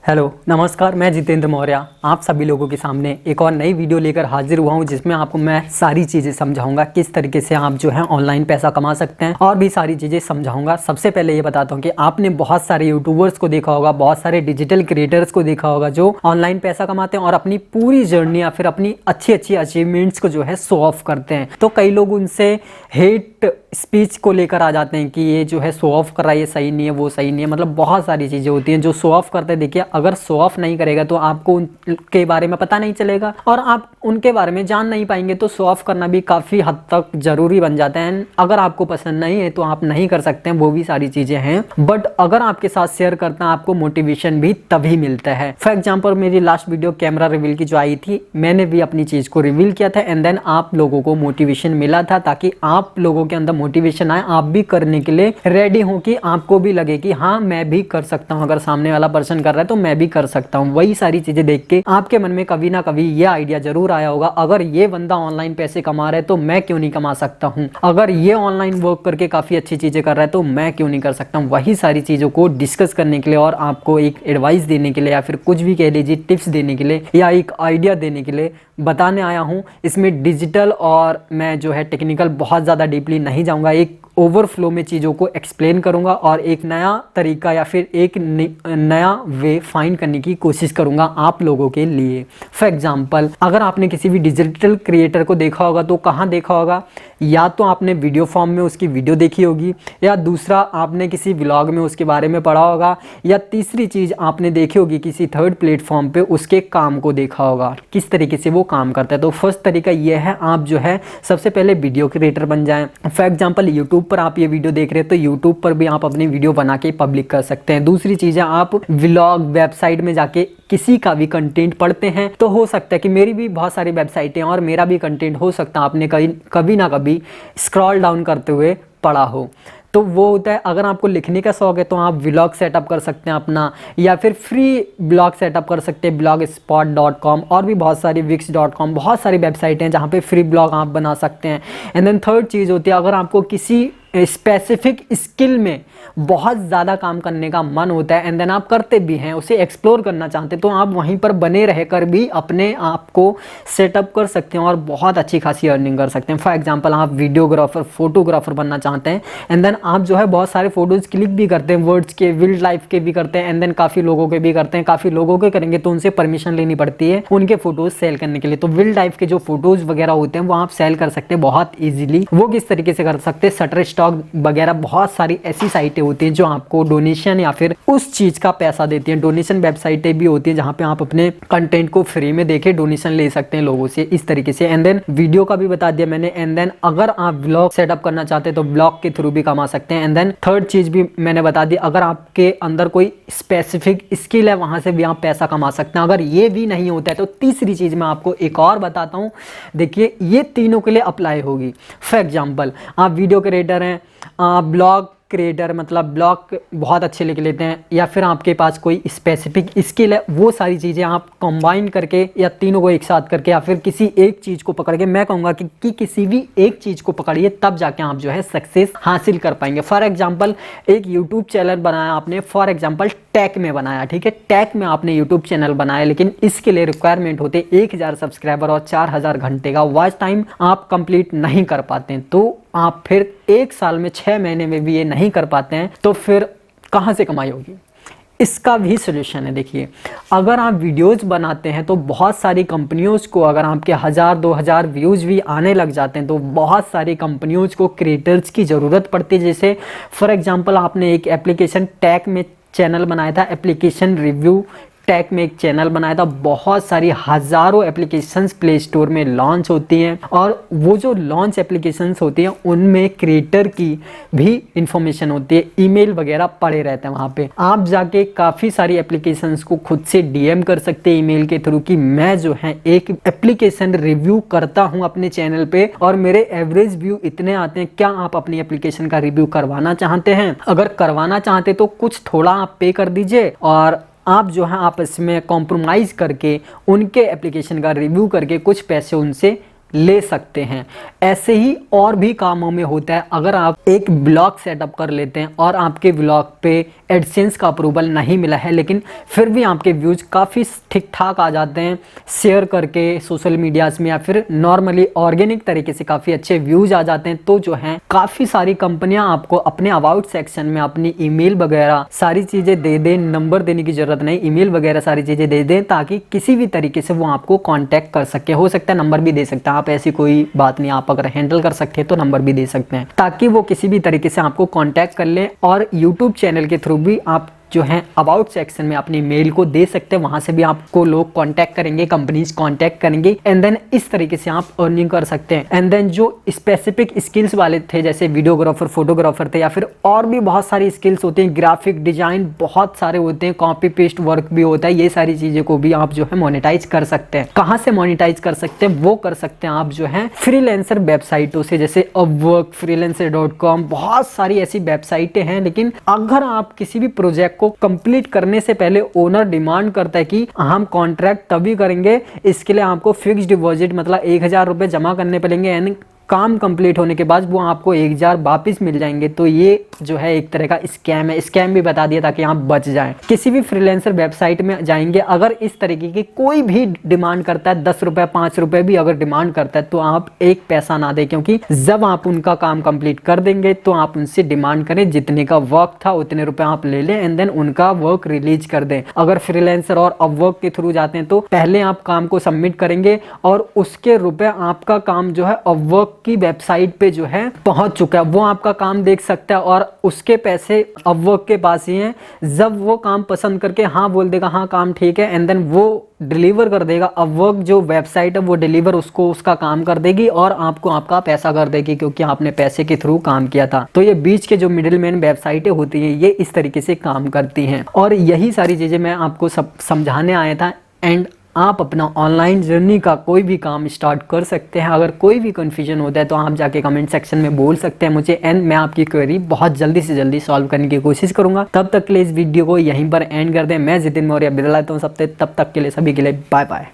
Hello नमस्कार, मैं जितेंद्र मौर्य आप सभी लोगों के सामने एक और नई वीडियो लेकर हाजिर हुआ हूं, जिसमें आपको मैं सारी चीज़ें समझाऊंगा किस तरीके से आप जो है ऑनलाइन पैसा कमा सकते हैं और भी सारी चीज़ें समझाऊंगा। सबसे पहले ये बताता हूं कि आपने बहुत सारे यूट्यूबर्स को देखा होगा, बहुत सारे डिजिटल क्रिएटर्स को देखा होगा जो ऑनलाइन पैसा कमाते हैं और अपनी पूरी जर्नी या फिर अपनी अच्छी अच्छी अचीवमेंट्स को जो है शो ऑफ करते हैं। तो कई लोग उनसे हेट स्पीच को लेकर आ जाते हैं कि ये जो है शो ऑफ कर रहा है, ये सही नहीं है, वो सही नहीं है। मतलब बहुत सारी चीज़ें होती हैं जो शो ऑफ करते हैं। देखिए, अगर शो ऑफ नहीं करेगा तो आपको उनके बारे में पता नहीं चलेगा और आप उनके बारे में जान नहीं पाएंगे। तो शो ऑफ करना भी काफ़ी हद तक ज़रूरी बन जाता है। अगर आपको पसंद नहीं है तो आप नहीं कर सकते हैं, वो भी सारी चीज़ें हैं। बट अगर आपके साथ शेयर करते हैं आपको मोटिवेशन भी तभी मिलता है। फॉर एग्जाम्पल, मेरी लास्ट वीडियो कैमरा रिवील की जो आई थी, मैंने भी अपनी चीज़ को रिवील किया था एंड देन आप लोगों को मोटिवेशन मिला था, ताकि आप लोगों के अंदर मोटिवेशन आए, आप भी करने के लिए रेडी हो, कि आपको भी लगे कि हाँ मैं भी कर सकता हूँ। अगर सामने वाला पर्सन कर रहा है तो मैं भी कर सकता हूँ। वही सारी चीजें देख के आपके मन में कभी ना कभी ये आइडिया जरूर आया होगा, अगर ये बंदा ऑनलाइन पैसे कमा रहा है तो मैं क्यों नहीं कमा सकता हूँ, अगर ये ऑनलाइन वर्क करके काफी अच्छी चीजें कर रहा है तो मैं क्यों नहीं कर सकता हूँ। वही सारी चीजों को डिस्कस करने के लिए और आपको एक एडवाइस देने के लिए या फिर कुछ भी कह लीजिए टिप्स देने के लिए या एक आइडिया देने के लिए बताने आया हूँ। इसमें डिजिटल और मैं जो है टेक्निकल बहुत ज़्यादा डीपली नहीं जाऊँगा, एक ओवरफ्लो में चीज़ों को एक्सप्लेन करूंगा और एक नया तरीका या फिर एक नया वे फाइंड करने की कोशिश करूंगा आप लोगों के लिए। फॉर एग्जांपल, अगर आपने किसी भी डिजिटल क्रिएटर को देखा होगा तो कहाँ देखा होगा, या तो आपने वीडियो फॉर्म में उसकी वीडियो देखी होगी, या दूसरा आपने किसी व्लॉग में उसके बारे में पढ़ा होगा, या तीसरी चीज़ आपने देखी होगी किसी थर्ड प्लेटफॉर्म पे उसके काम को देखा होगा, किस तरीके से वो काम करता है। तो फर्स्ट तरीका ये है, आप जो है सबसे पहले वीडियो क्रिएटर बन जाएं। फॉर एग्जाम्पल, यूट्यूब पर आप ये वीडियो देख रहे हैं तो यूट्यूब पर भी आप अपनी वीडियो बना के पब्लिक कर सकते हैं। दूसरी चीज़ है, आप व्लॉग वेबसाइट में जाके किसी का भी कंटेंट पढ़ते हैं तो हो सकता है कि मेरी भी बहुत सारी वेबसाइटें और मेरा भी कंटेंट हो सकता है आपने कभी ना कभी स्क्रॉल डाउन करते हुए पढ़ा हो। तो वो होता है, अगर आपको लिखने का शौक है तो आप व्लॉग सेटअप कर सकते हैं अपना, या फिर फ्री ब्लॉग सेटअप कर सकते हैं blogspot.com, और भी बहुत सारी wix.com, बहुत सारी वेबसाइट हैं जहाँ पे फ्री ब्लॉग आप बना सकते हैं। एंड देन थर्ड चीज़ होती है, अगर आपको किसी स्पेसिफिक स्किल में बहुत ज़्यादा काम करने का मन होता है एंड देन आप करते भी हैं, उसे एक्सप्लोर करना चाहते हैं, तो आप वहीं पर बने रहकर भी अपने आप को सेटअप कर सकते हैं और बहुत अच्छी खासी अर्निंग कर सकते हैं। फॉर एग्जांपल, आप वीडियोग्राफर, फोटोग्राफर बनना चाहते हैं एंड देन आप जो है बहुत सारे फोटोज़ क्लिक भी करते हैं, वर्ड्स के, वाइल्ड लाइफ के भी करते हैं एंड देन काफ़ी लोगों के भी करते हैं। काफ़ी लोगों के करेंगे तो उनसे परमिशन लेनी पड़ती है उनके फोटोज़ सेल करने के लिए। तो वाइल्ड लाइफ के जो फोटोज़ वगैरह होते हैं वो आप सेल कर सकते हैं बहुत ईजिली। वो किस तरीके से कर सकते हैं, शटरस्टॉक वगैरह बहुत सारी ऐसी साइटें होती हैं जो आपको डोनेशन या फिर उस चीज का पैसा देती हैं। डोनेशन वेबसाइटें भी होती हैं जहां पे आप अपने कंटेंट को फ्री में देके डोनेशन ले सकते हैं लोगों से, इस तरीके से। एंड देन वीडियो का भी बता दिया मैंने। एंड देन अगर आप ब्लॉग सेटअप करना चाहते हैं तो ब्लॉग के थ्रू भी कमा सकते हैं। एंड देन थर्ड चीज भी मैंने बता दी, अगर आपके अंदर कोई स्पेसिफिक स्किल है वहां से भी आप पैसा कमा सकते हैं। अगर ये भी नहीं होता है तो तीसरी चीज मैं आपको एक और बताता हूँ। देखिए, ये तीनों के लिए अप्लाई होगी। फॉर एग्जाम्पल, आप वीडियो क्रिएटर हैं, ब्लॉग क्रिएटर मतलब ब्लॉग बहुत अच्छे लिख लेते हैं, या फिर आपके पास कोई स्पेसिफिक स्किल है, वो सारी चीज़ें आप कंबाइन करके या तीनों को एक साथ करके या फिर किसी एक चीज़ को पकड़ के, मैं कहूँगा कि किसी भी एक चीज़ को पकड़िए, तब जाके आप जो है सक्सेस हासिल कर पाएंगे। फॉर एग्जांपल, एक यूट्यूब चैनल बनाया आपने, फॉर एग्जांपल टेक में बनाया, ठीक है, टेक में आपने यूट्यूब चैनल बनाया, लेकिन इसके लिए रिक्वायरमेंट होते 1000 सब्सक्राइबर और 4000 घंटे का वॉच टाइम आप कंप्लीट नहीं कर पाते हैं, तो आप फिर 1 साल में 6 महीने में भी ये नहीं कर पाते हैं, तो फिर कहाँ से कमाई होगी। इसका भी सोल्यूशन है। देखिए, अगर आप वीडियोज़ बनाते हैं तो बहुत सारी कंपनियों को, अगर आपके 1000-2000 व्यूज़ भी आने लग जाते हैं तो बहुत सारी कंपनियों को क्रिएटर्स की ज़रूरत पड़ती है। जैसे फॉर एग्जांपल, आपने एक एप्लीकेशन टैग में चैनल बनाया था, एप्लीकेशन रिव्यू टैग में एक चैनल बनाया था, बहुत सारी हज़ारों एप्लीकेशंस प्ले स्टोर में लॉन्च होती हैं, और वो जो लॉन्च एप्लीकेशंस होती हैं उनमें क्रिएटर की भी इंफॉर्मेशन होती है, ईमेल वगैरह पड़े रहते हैं वहाँ पे। आप जाके काफ़ी सारी एप्लीकेशंस को खुद से डीएम कर सकते हैं ईमेल के थ्रू कि मैं जो है एक एप्लीकेशन रिव्यू करता हूँ अपने चैनल पे और मेरे एवरेज व्यू इतने आते हैं, क्या आप अपनी एप्लीकेशन का रिव्यू करवाना चाहते हैं? अगर करवाना चाहते तो कुछ थोड़ा आप पे कर दीजिए और आप जो है आपस में कॉम्प्रोमाइज़ करके उनके एप्लीकेशन का रिव्यू करके कुछ पैसे उनसे ले सकते हैं। ऐसे ही और भी कामों में होता है। अगर आप एक ब्लॉग सेटअप कर लेते हैं और आपके ब्लॉग पे एडसेंस का अप्रूवल नहीं मिला है, लेकिन फिर भी आपके व्यूज काफ़ी ठीक ठाक आ जाते हैं शेयर करके सोशल मीडियाज़ में, या फिर नॉर्मली ऑर्गेनिक तरीके से काफ़ी अच्छे व्यूज आ जाते हैं, तो जो है काफ़ी सारी कंपनियां आपको अपने अबाउट सेक्शन में अपनी ईमेल वगैरह सारी चीज़ें दे दें। नंबर देने की ज़रूरत नहीं, ईमेल वगैरह सारी चीज़ें दे दें ताकि किसी भी तरीके से वो आपको कॉन्टैक्ट कर सके। हो सकता है नंबर भी दे सकते हैं आप, ऐसी कोई बात नहीं, आप अगर हैंडल कर सकते हैं तो नंबर भी दे सकते हैं, ताकि वो किसी भी तरीके से आपको कांटेक्ट कर ले। और यूट्यूब चैनल के थ्रू भी आप जो है अबाउट सेक्शन में अपनी मेल को दे सकते हैं, वहां से भी आपको लोग कांटेक्ट करेंगे, कंपनीज कांटेक्ट करेंगे, एंड देन इस तरीके से आप अर्निंग कर सकते हैं। एंड देन जो स्पेसिफिक स्किल्स वाले थे, जैसे वीडियोग्राफर, फोटोग्राफर थे, या फिर और भी बहुत सारी स्किल्स होते हैं, ग्राफिक डिजाइन बहुत सारे होते हैं, कॉपी पेस्ट वर्क भी होता है, ये सारी चीजें को भी आप जो है मोनेटाइज कर सकते हैं। कहाँ से मोनेटाइज कर सकते हैं? वो कर सकते हैं आप जो है फ्रीलांसर वेबसाइटों से, जैसे अपवर्क, freelancer.com, बहुत सारी ऐसी वेबसाइटें हैं। लेकिन अगर आप किसी भी प्रोजेक्ट को कंप्लीट करने से पहले ओनर डिमांड करता है कि हम कॉन्ट्रैक्ट तभी करेंगे, इसके लिए आपको फिक्स डिपॉजिट मतलब 1000 रुपए जमा करने पड़ेंगे, यानी काम कंप्लीट होने के बाद वो आपको 1000 वापस मिल जाएंगे, तो ये जो है एक तरह का स्कैम है। स्कैम भी बता दिया ताकि आप बच जाएं। किसी भी फ्रीलांसर वेबसाइट में जाएंगे, अगर इस तरीके की कोई भी डिमांड करता है, 10 रुपए 5 रुपए भी अगर डिमांड करता है, तो आप एक पैसा ना दें, क्योंकि जब आप उनका काम कंप्लीट कर देंगे तो आप उनसे डिमांड करें जितने का वर्क था उतने रुपए आप ले लें, एंड देन उनका वर्क रिलीज कर दें। अगर फ्रीलांसर और अपवर्क के थ्रू जाते हैं तो पहले आप काम को सबमिट करेंगे और उसके रुपए आपका काम जो है अपवर्क की वेबसाइट पे जो है पहुंच चुका है, वो आपका काम देख सकता है और उसके पैसे अपवर्क के पास ही हैं। जब वो काम पसंद करके हाँ बोल देगा, हाँ काम ठीक है, एंड देन वो डिलीवर कर देगा। अपवर्क जो वेबसाइट है वो डिलीवर उसको उसका काम कर देगी और आपको आपका पैसा कर देगी, क्योंकि आपने पैसे के थ्रू काम किया था। तो ये बीच के जो मिडिल मैन वेबसाइटें होती हैं, ये इस तरीके से काम करती हैं, और यही सारी चीजें मैं आपको सब समझाने आया था। एंड आप अपना ऑनलाइन जर्नी का कोई भी काम स्टार्ट कर सकते हैं। अगर कोई भी कंफ्यूजन होता है तो आप जाके कमेंट सेक्शन में बोल सकते हैं मुझे, एंड मैं आपकी क्वेरी बहुत जल्दी से जल्दी सॉल्व करने की कोशिश करूंगा। तब तक के लिए इस वीडियो को यहीं पर एंड कर दें। मैं जितिन मौर्य विदा लेता हूं सबसे, तब तक के लिए सभी के लिए बाय बाय।